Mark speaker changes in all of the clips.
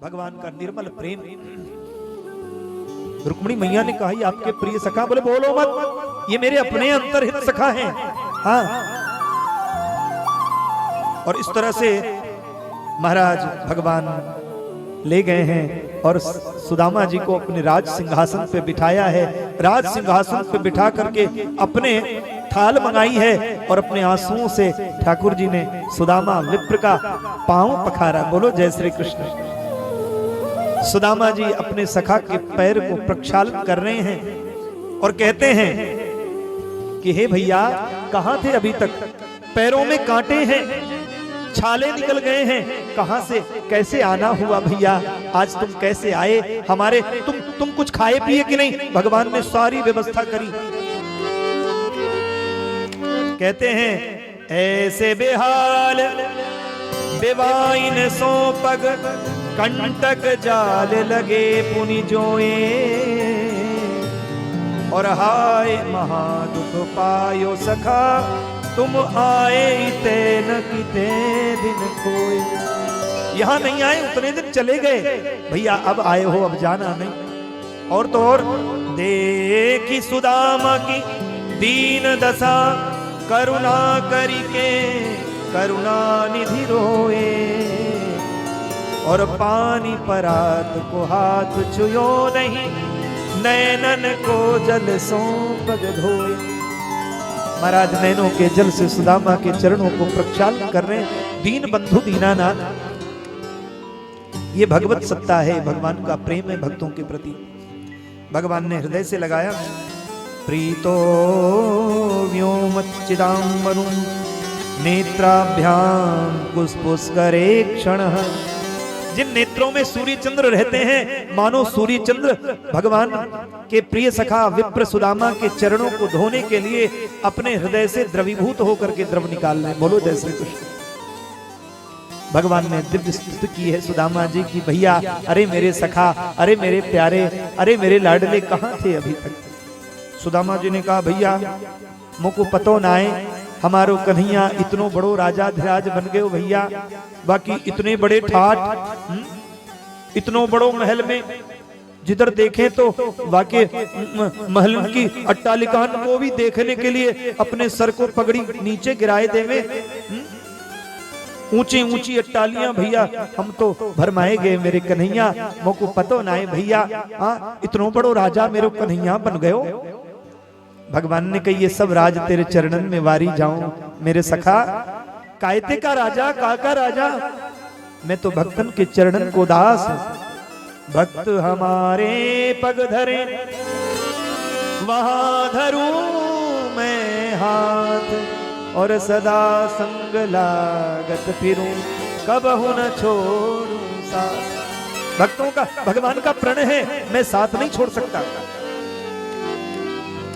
Speaker 1: भगवान का निर्मल प्रेम। रुक्मिणी मैया ने कहा, ये आपके प्रिय सखा? बोले बोलो मत, ये मेरे अपने अंतर्हित सखा हैं। हाँ, और इस तरह से महाराज भगवान ले गए हैं और सुदामा जी को अपने राज सिंहासन पे बिठाया है। राज सिंहासन पे बिठा करके अपने थाल मंगाई है और अपने आंसुओं से ठाकुर जी ने सुदामा विप्र का पांव पखारा। बोलो जय श्री कृष्ण। सुदामा जी अपने सखा के पैर को प्रक्षालन कर रहे हैं और कहते हैं कि हे भैया, कहां थे अभी तक? पैरों में कांटे हैं, छाले निकल गए हैं, कहां से कैसे आना हुआ भैया? आज तुम कैसे आए हमारे? तुम कुछ खाए पिए कि नहीं? भगवान ने सारी व्यवस्था करी। कहते हैं ऐसे बेहाल बेवाइन सो पग, कंटक जाल लगे पुनि जोए, और हाय महादुख पायो सखा, तुम आए ते न किते दिन कोई। यहां नहीं आए, उतने दिन चले गए भैया, अब आए हो, अब जाना नहीं। और तो और देखी सुदामा की दीन दशा, करुणा करिके करुणा निधि रोए, और पानी परात को हाथ छुयो नहीं, नैनन को जल सो पग धोए। महाराज नैनों के जल से सुदामा के चरणों को प्रक्षालन कर रहे हैं। दीन बंधु दीनानाथ, ये भगवत सत्ता है, भगवान का प्रेम है भक्तों के प्रति। भगवान ने हृदय से लगाया, प्रीतो व्योमच्चिदाम्बरुं नेत्राभ्याम कुसपुष्करे क्षणः। जिन नेत्रों में सूर्य चंद्र रहते हैं, मानो सूर्य चंद्र भगवान के प्रिय सखा विप्र सुदामा के चरणों को धोने के लिए अपने हृदय से द्रवीभूत होकर के द्रव निकाल रहे हैं। बोलो जय श्री कृष्ण। भगवान ने दिव्य स्तुति की है सुदामा जी की, भैया अरे मेरे सखा, अरे मेरे प्यारे, अरे मेरे लाडले, कहां थे अभी तक? सुदामा जी ने कहा, भैया मुझको पतो ना है, हमारो कन्हैया इतनो बड़ो राजा धीराज बन गए हो भैया, बाकी इतने बड़े ठाट, इतनो बड़ो महल में जिधर देखें तो वाकई महल की अट्टालिकान को भी देखने के लिए अपने सर को पगड़ी नीचे गिराए देवे। ऊंची ऊंची अट्टालियां भैया, हम तो भरमाए गए मेरे कन्हैया, मोको पतो ना है भैया, इतनो बड़ो राजा मेरो कन्हैया बन गयो। भगवान ने कही, ये सब राज तेरे चरणन में वारी जाऊं मेरे सखा। कायते का राजा, काका राजा, मैं तो भक्तन के चरणन को दास। भक्त हमारे पग धरे, वहां धरूं मैं हाथ, और सदा संग लागत फिरूं, कबहु न छोड़ूं साथ। भक्तों का भगवान का प्रण है, मैं साथ नहीं छोड़ सकता।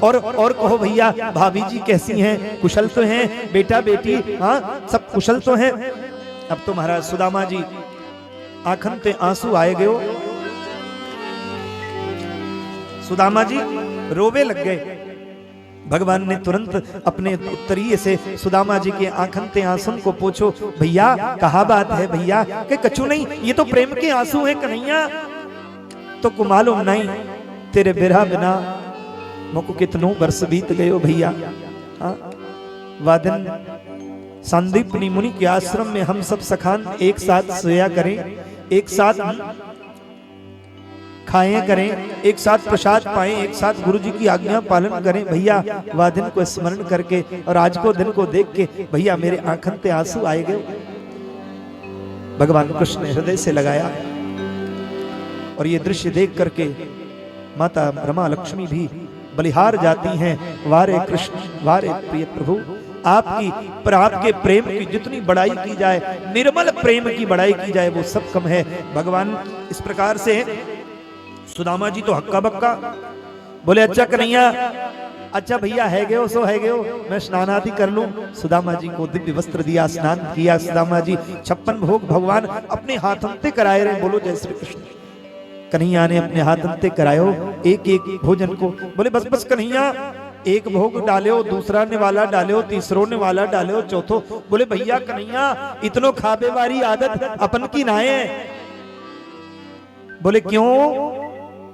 Speaker 1: और कहो भैया, भाभी जी कैसी हैं? कुशल तो हैं? बेटा बेटी, हाँ सब कुशल तो हैं? अब तो महाराज सुदामा जी आंखन ते आंसू आए गयो, सुदामा जी रोवे लग गए। भगवान ने तुरंत अपने उत्तरीय से सुदामा जी के आंखन ते आंसू को पूछो, भैया कहा बात है भैया? के कछु नहीं, ये तो प्रेम के आंसू हैं कन्हैया। तो को मालूम नहीं, तेरे बिरहा बिना मोको कितनों वर्ष बीत गयो भैया। वादन संदीपनी मुनि के आश्रम में हम सब सखान एक साथ सोया करें, एक साथ खाएं करें, एक साथ प्रसाद पाएं, एक साथ गुरु जी की आज्ञा पालन करें भैया। वह दिन को स्मरण करके और आज को दिन को देख के भैया मेरे आंखन पे आंसू आए गए। भगवान कृष्ण ने हृदय से लगाया और ये दृश्य देख करके माता ब्रह्मा लक्ष्मी भी बलिहार जाती हैं। वारे कृष्ण, वारे प्रिय प्रभु, आपकी पर आपके प्रेम की जितनी बड़ाई की जाए, निर्मल प्रेम की बड़ाई की जाए, वो सब कम है। भगवान इस प्रकार से, सुदामा जी तो हक्का बक्का बोले, अच्छा कन्हैया, अच्छा भैया है गए हो सो है गए हो, मैं स्नान आदि कर लूं। सुदामा जी को दिव्य वस्त्र दिया, स्नान किया। सुदामा जी 56 भोग भगवान अपने हाथों से कराए रहे। बोलो जय श्री कृष्ण। कन्हैया ने अपने हाथ अंते करायो एक एक भोजन को। बोले बस बस कन्हैया, एक भोग डालो, दूसरा निवाला डालो, तीसरो निवाला डालो, चौथो। बोले भैया कन्हैया इतनो खाबे वाली आदत अपन की ना है। बोले क्यों?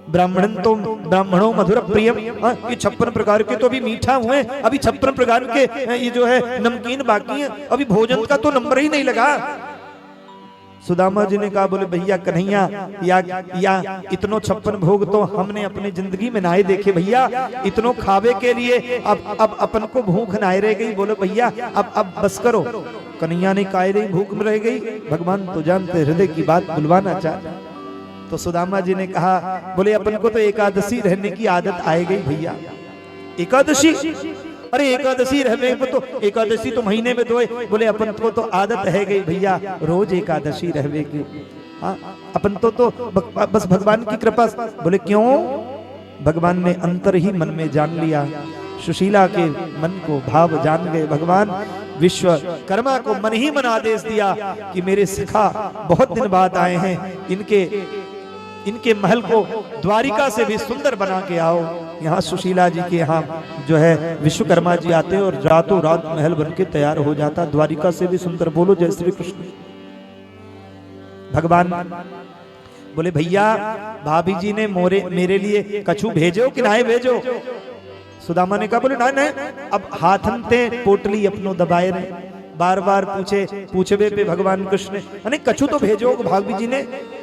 Speaker 1: ब्राह्मणों मधुर प्रियम। ये 56 प्रकार के तो अभी मीठा हुए, अभी 56 प्रकार के ये जो है नमकीन बाकी है, अभी भोजन का तो नंबर ही नहीं लगा। सुदामा जी ने कहा बोले भैया कन्हैया या इतनो 56 भोग तो हमने अपनी जिंदगी में नाए देखे भैया, इतनो खावे के लिए अब अपन को भूख नाए रह गई। बोले भैया अब बस करो। कन्हैया ने काहे रही भूख में रह गई? भगवान तो जानते हृदय की बात बुलवाना चाहते। तो सुदामा जी ने कहा बोले अपन को तो एकादशी रहने की आदत आए गई भैया। एकादशी? अरे एकादशी रहने में तो, एकादशी तो महीने में दो। बोले अपन को तो आदत है गई भैया रोज एकादशी रहने की। अपन तो बस भगवान की कृपा। बोले क्यों? भगवान ने अंतर ही मन में जान लिया, सुशीला के मन को भाव जान गए। भगवान विश्वकर्मा को मन ही मन आदेश दिया कि मेरे सखा बहुत दिन बाद आए हैं, इनके महल को द्वारिका से भी सुंदर बना के आओ। यहाँ सुशीला जी के यहाँ जो है विश्वकर्मा जी आते और रातों रात महल बन के तैयार हो जाता, द्वारिका से भी सुंदर। बोलो जय श्री कृष्ण। भगवान बोले भैया भाभी जी ने मेरे लिए कछु भेजो कि ना भेजो? सुदामा ने कहा बोले ना नहीं। अब हाथन ते पोटली अपनो दबाए रहे, बार बार पूछे पे भगवान कृष्ण अने कछु तो भेजो भाभी जी ने।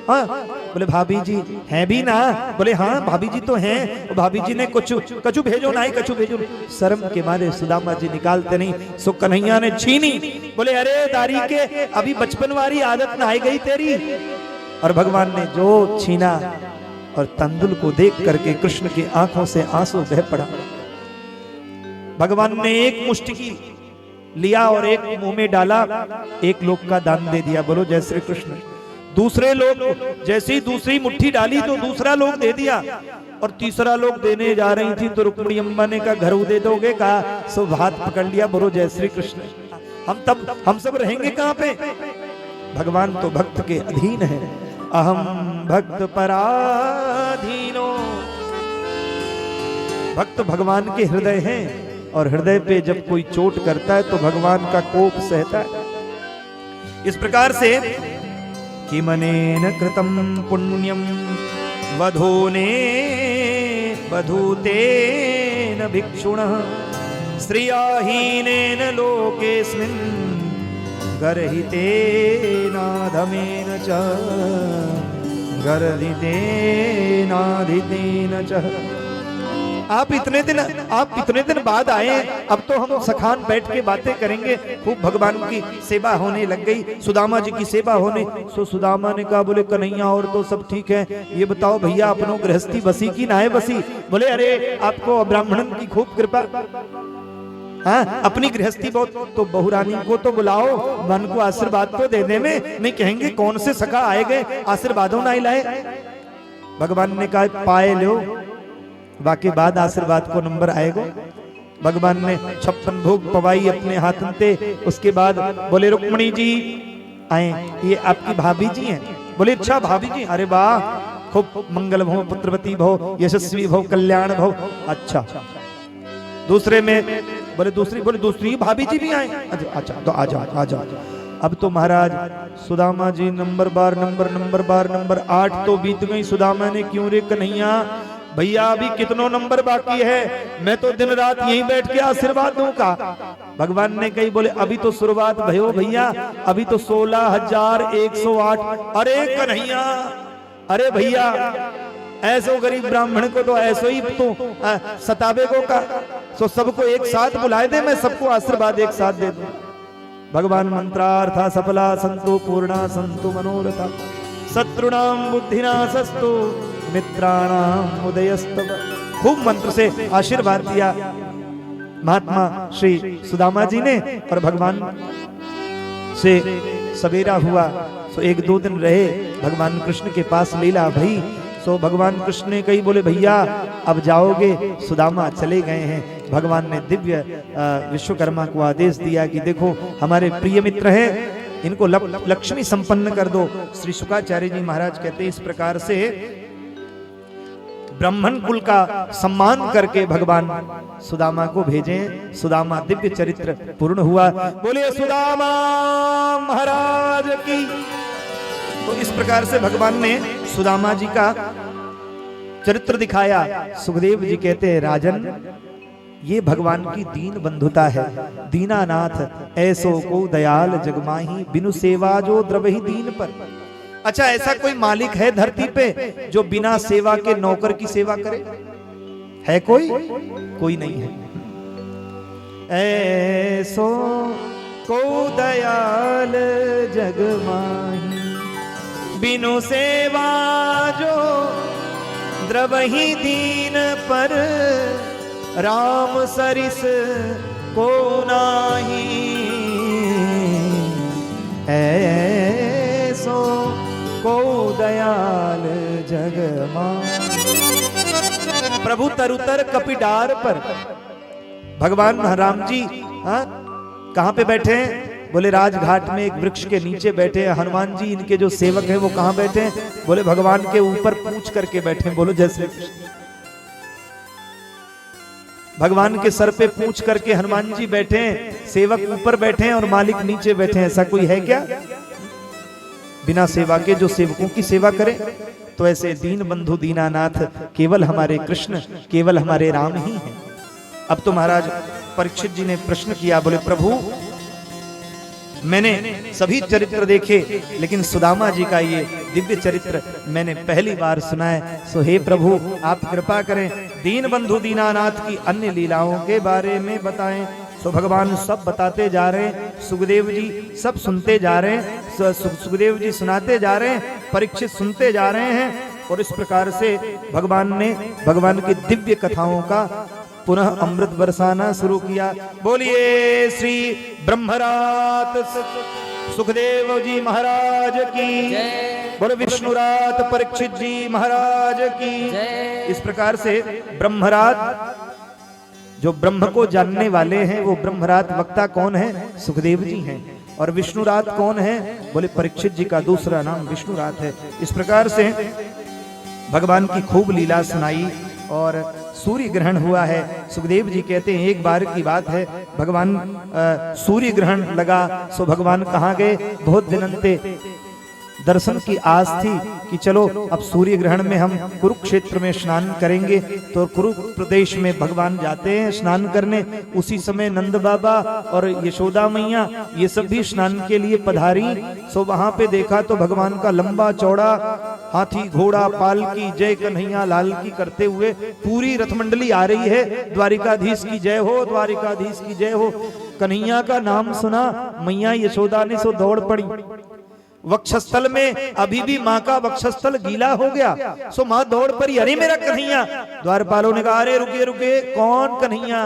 Speaker 1: हाँ बोले भाभी जी हैं भी ना? बोले हाँ भाभी जी तो हैं। भाभी जी ने कछु भेजो ना, कछु भेजो। शर्म के मारे सुदामा जी निकालते नहीं। सो कन्हैया ने छीनी। बोले अरे दारी के अभी बचपन वाली आदत ना आई गई तेरी। और भगवान ने जो छीना और तंदुल को देख करके कृष्ण की आंखों से आंसू बह पड़ा। भगवान ने एक मुष्टि लिया और एक मुंह में डाला, एक लोक का दान दे दिया। बोलो जय श्री कृष्ण। दूसरे लोग जैसे ही दूसरी मुट्ठी डाली तो दूसरा लोग दे दिया, और तीसरा लोग देने जा रही थी तो रुक्मिणी अम्मा ने कहा घर दे दोगे? कहा सो हाथ पकड़ लिया। बोलो जय श्री कृष्ण। हम सब रहेंगे कहां पे? भगवान तो भक्त के अधीन है। अहम भक्त पराधीनो। भक्त भगवान के हृदय हैं, और हृदय पे जब कोई चोट करता है तो भगवान का कोप सहता है। इस प्रकार से किमनेन कृतम पुण्यम वधूतेन भिक्षुणः श्रियाहीनेन लोकेस्मिन् गर्हितेनाधमेन च गर्हितेनाधितेन च। आप इतने दिन बाद आए, अब तो हम सखान बैठ के बातें करेंगे। खूब भगवान की सेवा होने लग गई, सुदामा जी की सेवा होने। सो सुदामा ने कहा बोले कन्हैया और तो सब ठीक है, ये बताओ भैया अपनों गृहस्थी बसी की ना है बसी? बोले अरे आपको ब्राह्मणन की खूब कृपा। हाँ अपनी गृहस्थी बहुत, तो बहुरानी को तो बुलाओ, मन को आशीर्वाद तो देने में नहीं कहेंगे कौन से सखा आए गए आशीर्वादों ना लाए। भगवान ने कहा पाए लो, बाकी बाद आशीर्वाद को नंबर आएगा। भगवान ने 56 भोग पवाई अपने हाथन ते। उसके बाद बोले रुक्मिणी जी आए, ये आपकी भाभी जी हैं? बोले अच्छा भाभी जी, अरे वाह खूब मंगल भव पुत्रवती भव यशस्वी भव कल्याण भव। अच्छा दूसरे में बोले दूसरी भाभी जी भी आए? अच्छा तो आ जाओ। अब तो महाराज सुदामा जी नंबर 8 तो बीत गई। सुदामा ने क्यों रे कन्हैया भैया अभी कितनों नंबर बाकी है, मैं तो दिन रात यहीं बैठ के आशीर्वाद दूं का। भगवान ने कही बोले अभी तो शुरुआत भयो भैया, अभी तो 16,108। अरे कन्हैया, अरे भैया ऐसो गरीब ब्राह्मण को तो ऐसो ही तो सतावे को का, सो सबको एक साथ बुलाए दे, मैं सबको आशीर्वाद एक साथ दे दूं। भगवान मंत्रार्था सफला संतो पूर्णा संतो मनोरथा शत्रुणाम बुद्धिनाशस्तु मित्राणाम उदयस्तव। खूब मंत्र से आशीर्वाद दिया महात्मा श्री सुदामा जी ने, और भगवान से सवेरा हुआ। सो 1-2 दिन रहे भगवान कृष्ण के पास लीला भई। सो भगवान कृष्ण ने कही बोले भैया अब जाओगे? सुदामा चले गए हैं। भगवान ने दिव्य विश्वकर्मा को आदेश दिया कि देखो हमारे प्रिय मित्र हैं, इनको लक्ष्मी संपन्न कर दो। श्री शुकाचार्य जी महाराज कहते इस प्रकार से ब्राह्मण कुल का सम्मान करके भगवान सुदामा को भेजें। सुदामा दिव्य चरित्र पूर्ण हुआ। बोलिए सुदामा महाराज की। तो इस प्रकार से भगवान ने सुदामा जी का चरित्र दिखाया। सुखदेव जी कहते हैं राजन, ये भगवान की दीन बंधुता है। दीनानाथ ऐसो को दयाल जगमाही, बिनु सेवा जो द्रवही दीन पर। अच्छा, ऐसा कोई मालिक है धरती पे जो बिना सेवा के नौकर की सेवा करे? है कोई? कोई नहीं है। ऐसो को दयाल जगमाही, बिनु सेवा जो द्रवही दीन पर। राम सरिस को नाही, ऐसो को दयाल जगमा। प्रभु तरुतर कपिडार पर। भगवान राम जी कहां पे बैठे हैं? बोले राजघाट में एक वृक्ष के नीचे बैठे हैं। हनुमान जी इनके जो सेवक हैं वो कहां बैठे हैं? बोले भगवान के ऊपर पूछ करके बैठे हैं। बोलो जैसे भगवान के सर पे पूछ करके हनुमान जी बैठे हैं, सेवक ऊपर बैठे हैं और मालिक नीचे बैठे हैं। ऐसा कोई है क्या बिना सेवा के जो सेवकों की सेवा करे? तो ऐसे दीन बंधु दीनानाथ केवल हमारे कृष्ण, केवल हमारे राम ही हैं। अब तो महाराज परीक्षित जी ने प्रश्न किया। बोले प्रभु, मैंने सभी चरित्र देखे लेकिन सुदामा जी का ये दिव्य चरित्र मैंने पहली बार सुना है। सो हे प्रभु, आप कृपा करें, दीन बंधु दीनानाथ की अन्य लीलाओं के बारे में बताएं। सो भगवान सब बताते जा रहे हैं। सुखदेव जी सब सुनते जा रहे हैं। सुखदेव जी सुनाते जा रहे हैं, परीक्षित सुनते जा रहे हैं। और इस प्रकार से भगवान ने भगवान की दिव्य कथाओं का पुनः अमृत बरसाना शुरू किया। बोलिए श्री ब्रह्मरात सुखदेव जी महाराज की, बोले विष्णुरात परीक्षित जी महाराज की। इस प्रकार से ब्रह्मरात जो ब्रह्म को जानने वाले हैं वो ब्रह्मरात वक्ता कौन है? सुखदेव जी हैं। और विष्णुरात कौन है? बोले परीक्षित जी का दूसरा नाम विष्णुरात है। इस प्रकार से भगवान की खूब लीला सुनाई और सूर्य ग्रहण हुआ है। सुखदेव जी कहते हैं एक बार की बात है, भगवान सूर्य ग्रहण लगा। सो भगवान कहाँ गए? बहुत दिनंते दर्शन की आस थी कि चलो अब सूर्य ग्रहण में हम कुरुक्षेत्र में स्नान करेंगे। तो कुरु प्रदेश में भगवान जाते हैं स्नान करने। उसी समय नंद बाबा और यशोदा मैया ये सब भी स्नान के लिए पधारी। सो वहां पे देखा तो भगवान का लंबा चौड़ा हाथी घोड़ा पालकी जय कन्हैया लाल की करते हुए पूरी रथमंडली आ रही है। द्वारिकाधीश की जय हो, द्वारिकाधीश की जय हो। कन्हैया का नाम सुना मैया यशोदा ने सो दौड़ पड़ी। वक्षस्थल में अभी भी माँ का वक्षस्थल गीला हो गया। सो माँ दौड़ पड़ी, अरे मेरा कन्हैया। द्वारपालों ने कहा अरे रुके रुके, कौन कन्हैया?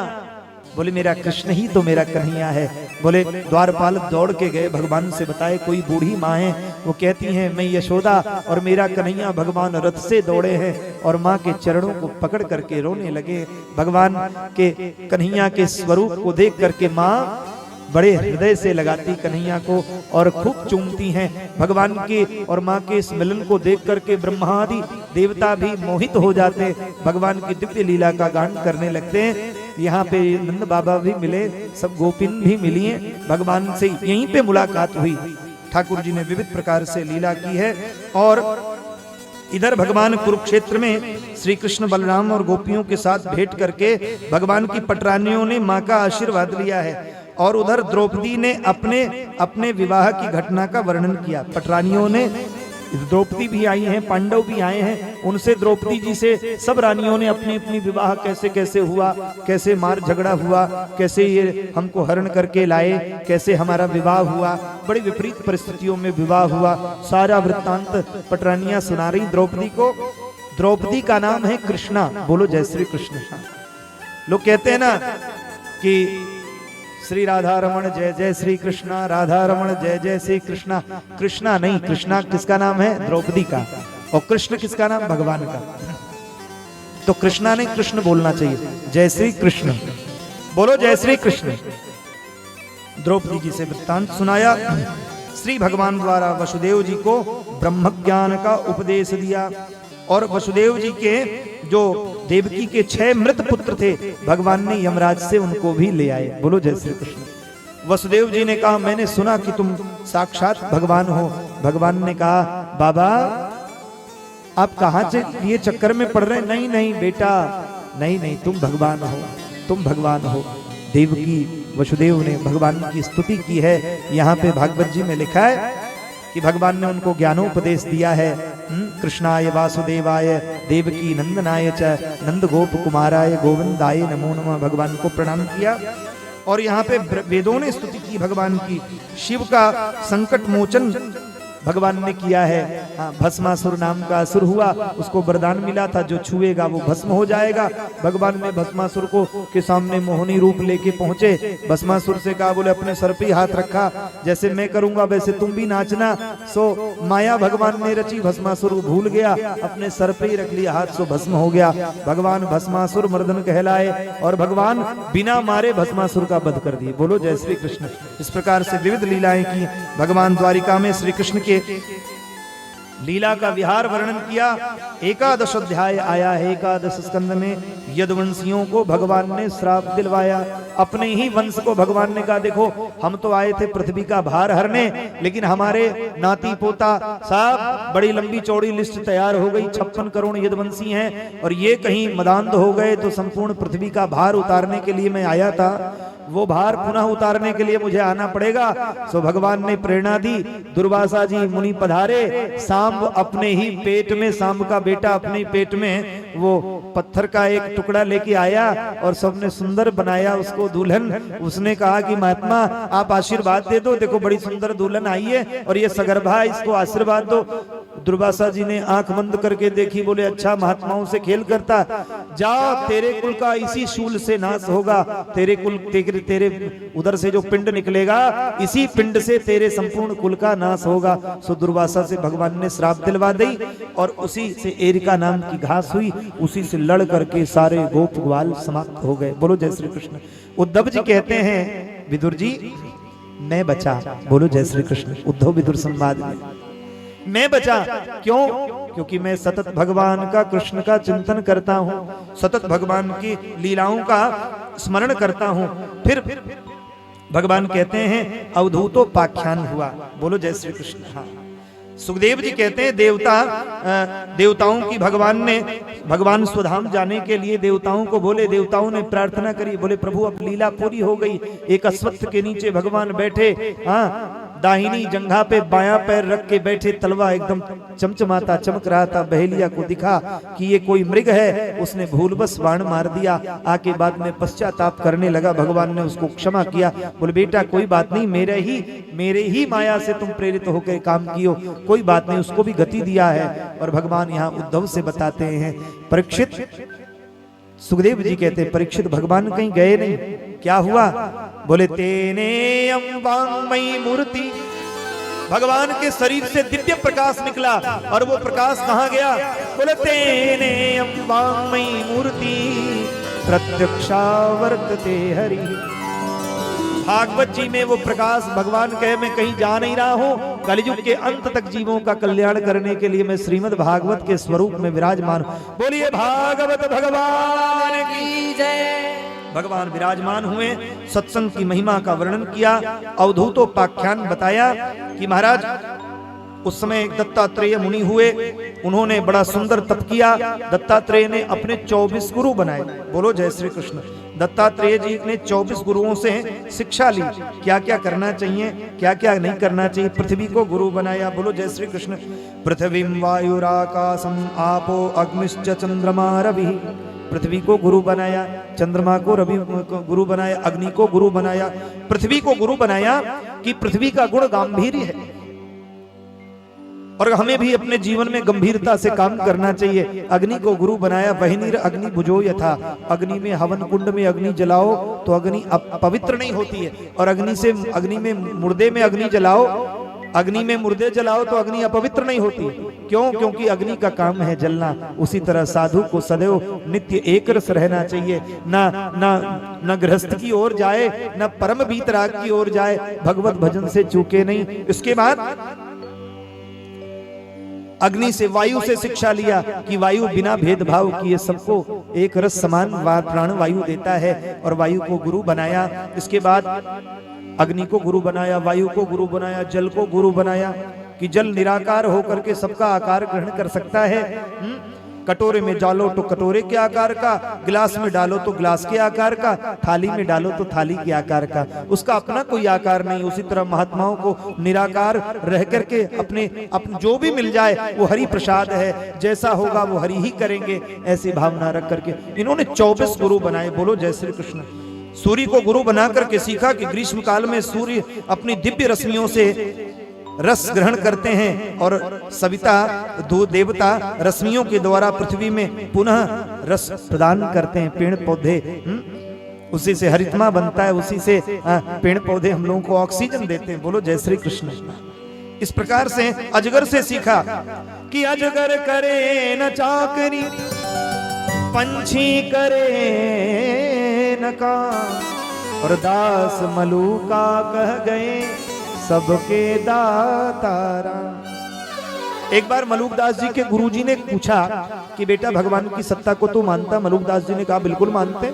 Speaker 1: बोले मेरा कृष्ण ही तो मेरा कन्हैया है। बोले द्वारपाल दौड़ के गए, भगवान से बताए कोई बूढ़ी माँ है, वो कहती हैं मैं यशोदा और मेरा कन्हैया भगवान रथ से दौड़े हैं। और माँ के चरणों को पकड़ करके रोने लगे। भगवान के कन्हैया के स्वरूप को देख करके माँ बड़े हृदय से लगाती कन्हैया को और खूब चूमती हैं। भगवान की और माँ के इस मिलन को देख करके ब्रह्मादि देवता भी मोहित हो जाते, भगवान की दिव्य लीला का गान करने लगते हैं। यहाँ पे नंद बाबा भी मिले, सब गोपिन भी मिली हैं। भगवान से यहीं पे मुलाकात हुई। ठाकुर जी ने विविध प्रकार से लीला की है। और इधर भगवान कुरुक्षेत्र में श्री कृष्ण बलराम और गोपियों के साथ भेंट करके भगवान की पटरानियों ने माँ का आशीर्वाद लिया है। और उधर द्रौपदी ने अपने अपने विवाह की घटना का वर्णन किया। पटरानियों ने, द्रौपदी भी आई हैं, पांडव भी आए हैं, उनसे द्रौपदी जी से सब रानियों ने अपनी अपनी विवाह कैसे कैसे हुआ, कैसे मार झगड़ा हुआ, कैसे ये हमको हरण करके लाए, कैसे हमारा विवाह हुआ, बड़ी विपरीत परिस्थितियों में विवाह हुआ, सारा वृत्तांत पटरानियां सुना रही द्रौपदी को। द्रौपदी का नाम है कृष्णा। बोलो जय श्री कृष्ण। लोग कहते हैं ना कि श्री राधा रमण जय जय श्री कृष्णा, राधा रमण जय जय श्री कृष्णा। कृष्णा नहीं, कृष्णा किसका नाम है? द्रौपदी का। और कृष्ण किसका नाम? भगवान का। तो कृष्णा ने कृष्ण बोलना चाहिए, जय श्री कृष्ण। बोलो जय श्री कृष्ण। द्रौपदी जी से वृत्तांत सुनाया। श्री भगवान द्वारा वसुदेव जी को ब्रह्म ज्ञान का उपदेश दिया। और वसुदेव जी के जो देवकी के 6 मृत पुत्र थे, भगवान ने यमराज से उनको भी ले आए। बोलो जय श्री कृष्ण। वसुदेव जी ने कहा मैंने सुना कि तुम साक्षात भगवान हो। भगवान ने कहा बाबा आप कहां से ये चक्कर में पड़ रहे? नहीं नहीं बेटा, नहीं नहीं, तुम भगवान हो, तुम भगवान हो। देवकी वसुदेव ने भगवान की स्तुति की है। यहाँ पे भागवत जी में लिखा है कि भगवान ने उनको ज्ञानोपदेश दिया है। कृष्णाय वासुदेवाय देवकी नंदनाय च नंद गोप कुमाराय गोविंदाय नमो नमः, भगवान को प्रणाम किया। और यहाँ पे वेदों ने स्तुति की भगवान की। शिव का संकट मोचन भगवान ने किया है। हाँ, भस्मासुर नाम का असुर हुआ, उसको वरदान मिला था जो छुएगा वो भस्म हो जाएगा। भगवान ने भस्मासुर को के सामने मोहनी रूप लेके पहुंचे। भस्मासुर से कहा, बोले अपने सर पे ही हाथ रखा, जैसे मैं करूंगा वैसे तुम भी नाचना। सो माया भगवान ने रची, भस्मासुर भूल गया, अपने सर पे ही रख लिया हाथ, सो भस्म हो गया। भगवान भस्मासुर मर्दन कहलाए और भगवान बिना मारे भस्मासुर का वध कर दिए। बोलो जय श्री कृष्ण। इस प्रकार से विविध लीलाएं की भगवान द्वारिका में। श्री कृष्ण के लीला का विहार वर्णन किया। 11 अध्याय आया है। 11 स्कंद में यदुवंशियों को भगवान ने श्राप दिलवाया। अपने ही वंश को भगवान ने कहा देखो हम तो आए थे पृथ्वी का भार हरने, लेकिन हमारे नाती पोता साहब बड़ी लंबी चौड़ी लिस्ट तैयार हो गई, 56 करोड़ यदुवंशी हैं और ये कहीं मदांध हो गए तो संपूर्ण पृथ्वी का भार उतारने के लिए मैं आया था, वो भार पुनः उतारने के लिए मुझे आना पड़ेगा। सो भगवान ने प्रेरणा दी। दुर्वासा जी मुनि पधारे। सांब अपने ही पेट में, सांब का बेटा अपने ही पेट में वो पत्थर का एक टुकड़ा लेके आया और सबने सुंदर बनाया उसको दुल्हन। उसने कहा कि महात्मा आप आशीर्वाद दे दो, देखो बड़ी सुंदर दुल्हन आई है और ये सगर्भा, इसको आशीर्वाद दो। दुर्वासा जी ने आंख बंद करके देखी, बोले अच्छा महात्माओं से खेल करता, जाओ तेरे कुल का इसी शूल से नाश होगा, तेरे कुल तेरे उधर से जो पिंड निकलेगा इसी पिंड से तेरे संपूर्ण कुल का नाश होगा। सो दुर्वासा से भगवान ने श्राप दिलवा दी और उसी से एरिका नाम की घास हुई, उसी से लड़ करके सारे गोप ग्वाल समाप्त हो गए। बोलो जय श्री कृष्ण। उद्धव जी कहते हैं विदुर जी मैं बचा। बोलो जय श्री कृष्ण। उद्धव विदुर संवाद में मैं बचा क्यों? क्योंकि मैं सतत भगवान का, कृष्ण का चिंतन करता हूँ, सतत भगवान की लीलाओं का स्मरण करता हूँ। फिर भगवान कहते हैं अवधूतोपाख्यान हुआ। बोलो जय श्री कृष्ण। हाँ, सुखदेव जी कहते हैं देवताओं की भगवान स्वधाम जाने के लिए देवताओं को बोले, देवताओं ने प्रार्थना करी, बोले प्रभु अब लीला पूरी हो गई। एक अश्वत्थ के नीचे भगवान बैठे, हाँ दाहिनी जंघा पे बायां पैर रख के बैठे, तलवा एकदम चमचमाता चमक रहा था। बहेलिया को दिखा कि ये कोई मृग है, उसने भूलवश बाण मार दिया। आके बाद में पश्चाताप करने लगा, भगवान ने उसको क्षमा किया। बोले बेटा कोई बात नहीं, मेरे ही माया से तुम प्रेरित होकर काम कियो, कोई बात नहीं, उसको भी गति दिया है। और भगवान यहाँ उद्धव से बताते हैं परीक्षित, सुखदेव जी कहते हैं परीक्षित भगवान कहीं गए नहीं, क्या हुआ? बोले तेने वांगमयी मूर्ति, भगवान के शरीर से दिव्य प्रकाश निकला और वो प्रकाश कहाँ गया? बोले तेने वांगमयी मूर्ति प्रत्यक्षावर्तते हरि। भागवत जी में वो प्रकाश भगवान कहे मैं कहीं जा नहीं रहा हूँ, कलयुग के अंत तक जीवों का कल्याण करने के लिए मैं श्रीमद् भागवत के स्वरूप में विराजमान हूँ। बोलिए भागवत भगवान की जय। भगवान विराजमान हुए, सत्संग की महिमा का वर्णन किया, अवधूतोपाख्यान बताया कि महाराज उस समय एक दत्तात्रेय मुनि हुए, उन्होंने बड़ा सुंदर तप किया। दत्तात्रेय ने अपने 24 गुरु बनाए। बोलो जय श्री कृष्ण। दत्तात्रेय जी ने 24 गुरुओं से शिक्षा ली, क्या क्या करना चाहिए, क्या क्या नहीं करना चाहिए। पृथ्वी को गुरु बनाया। बोलो जय श्री कृष्ण। पृथ्वीं वायुराकाशम आपो अग्निश्च चंद्रमा रवि, पृथ्वी को गुरु बनाया, चंद्रमा को रवि को गुरु बनाया, अग्नि को गुरु बनाया। पृथ्वी को गुरु बनाया कि पृथ्वी का गुण गांभीर्य है और हमें भी अपने जीवन में गंभीरता से काम करना चाहिए। अग्नि को गुरु बनाया, वहिनीर अग्नि बुझो यथा, अग्नि में हवन कुंड में अग्नि जलाओ तो अग्नि पवित्र नहीं होती है, और अग्नि में मुर्दे में अग्नि जलाओ, अग्नि में मुर्दे जलाओ तो अग्नि अपवित्र नहीं होती। क्यों? क्योंकि अग्नि का काम है जलना। उसी तरह साधु को सदैव नित्य एक रस रहना चाहिए, ना गृहस्थ की ओर जाए, ना परम वीतराग की ओर जाए, भगवत भजन से चूके नहीं। इसके बाद अग्नि से, वायु से शिक्षा लिया कि वायु बिना भेदभाव किए सबको एक रस समान प्राण वायु देता है, और वायु को गुरु बनाया। इसके बाद अग्नि को गुरु बनाया, वायु को गुरु बनाया, जल को गुरु बनाया कि जल निराकार होकर के सबका आकार ग्रहण कर सकता है। कटोरे में डालो तो कटोरे के आकार का, गिलास में डालो तो गिलास के आकार का, थाली में डालो तो थाली के आकार का, उसका अपना कोई आकार नहीं। उसी तरह महात्माओं को निराकार रह करके अपने जो भी मिल जाए वो हरि प्रसाद है, जैसा होगा वो हरि ही करेंगे, ऐसी भावना रख करके इन्होंने 24 गुरु बनाए। बोलो जय श्री कृष्ण। सूर्य को गुरु बना करके सीखा कि ग्रीष्म काल में सूर्य अपनी दिव्य रश्मियों से रस ग्रहण करते हैं, और सविता दो देवता रश्मियों के द्वारा पृथ्वी में पुनः रस प्रदान करते हैं। पेड़ पौधे, उसी से हरितमा बनता है, उसी से पेड़ पौधे हम लोगों को ऑक्सीजन देते हैं। बोलो जय श्री कृष्ण। इस प्रकार से अजगर से सीखा कि अजगर करे न चाकरी, पंछी करे न काम, और दास मलूका कह गए सबके दातारा। एक बार मलूकदास जी के गुरुजी ने पूछा कि बेटा भगवान की सत्ता को तो मानता? मलूकदास जी ने कहा बिल्कुल मानते।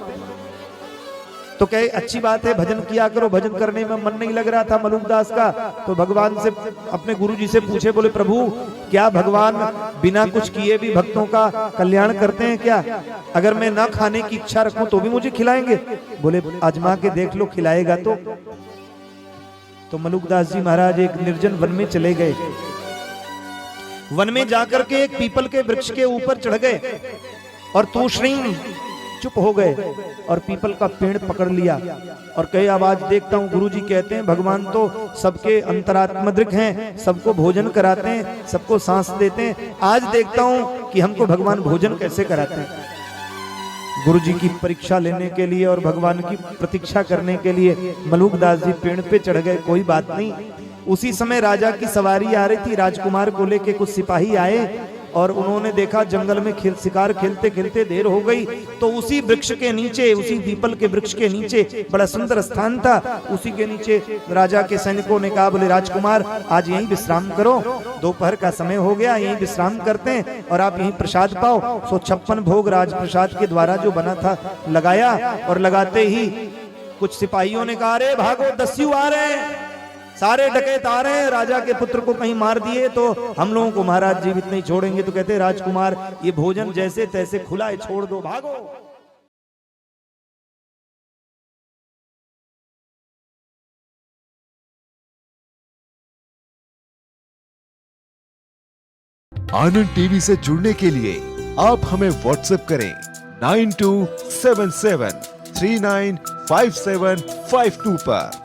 Speaker 1: तो कहे अच्छी बात है, भजन किया करो। भजन करने में मन नहीं लग रहा था मलूकदास का, तो भगवान से, अपने गुरुजी से पूछे, बोले प्रभु क्या भगवान बिना कुछ किए भी भक्तों का कल्याण करते हैं क्या? अगर मैं ना खाने की इच्छा रखूं तो भी मुझे खिलाएंगे? बोले आजमा के देख लो, खिलाएगा तो मलूकदास जी महाराज एक निर्जन वन में चले गए। वन में जाकर के एक पीपल के वृक्ष के ऊपर चढ़ गए और तूष्णीम चुप हो गए, और पीपल का पेड़ पकड़ लिया और कहे अब आज देखता हूँ। गुरुजी कहते हैं भगवान तो सबके अंतरात्मदृक हैं, सबको भोजन कराते हैं, सबको सांस देते हैं। आज देखता हूँ कि हमको भगवान भोजन कैसे कराते हैं। गुरुजी की परीक्षा लेने के लिए और भगवान की प्रतीक्षा करने के लिए मलूकदास जी पेड़ पे चढ़ गए। कोई बात नहीं। उसी समय राजा की सवारी आ रही थी, राजकुमार को लेके कुछ सिपाही आए, और उन्होंने देखा जंगल में शिकार खेलते खेलते देर हो गई, तो उसी वृक्ष के नीचे, उसी पीपल के वृक्ष के नीचे बड़ा सुंदर स्थान था, उसी के नीचे राजा के सैनिकों ने कहा बोले राजकुमार आज यहीं विश्राम करो, दोपहर का समय हो गया, यहीं विश्राम करते हैं और आप यहीं प्रसाद पाओ। 156 भोग राज प्रसाद के द्वारा जो बना था लगाया, और लगाते ही कुछ सिपाहियों ने कहा अरे भागो, दस्यु आ रहे हैं, सारे डकैत आ रहे हैं, राजा के पुत्र को कहीं मार दिए तो हम लोगों को महाराज जीवित नहीं छोड़ेंगे। तो कहते राजकुमार ये भोजन जैसे तैसे खुला है, छोड़ दो, भागो।
Speaker 2: आनंद टीवी से जुड़ने के लिए आप हमें व्हाट्सएप करें 9277395752 पर।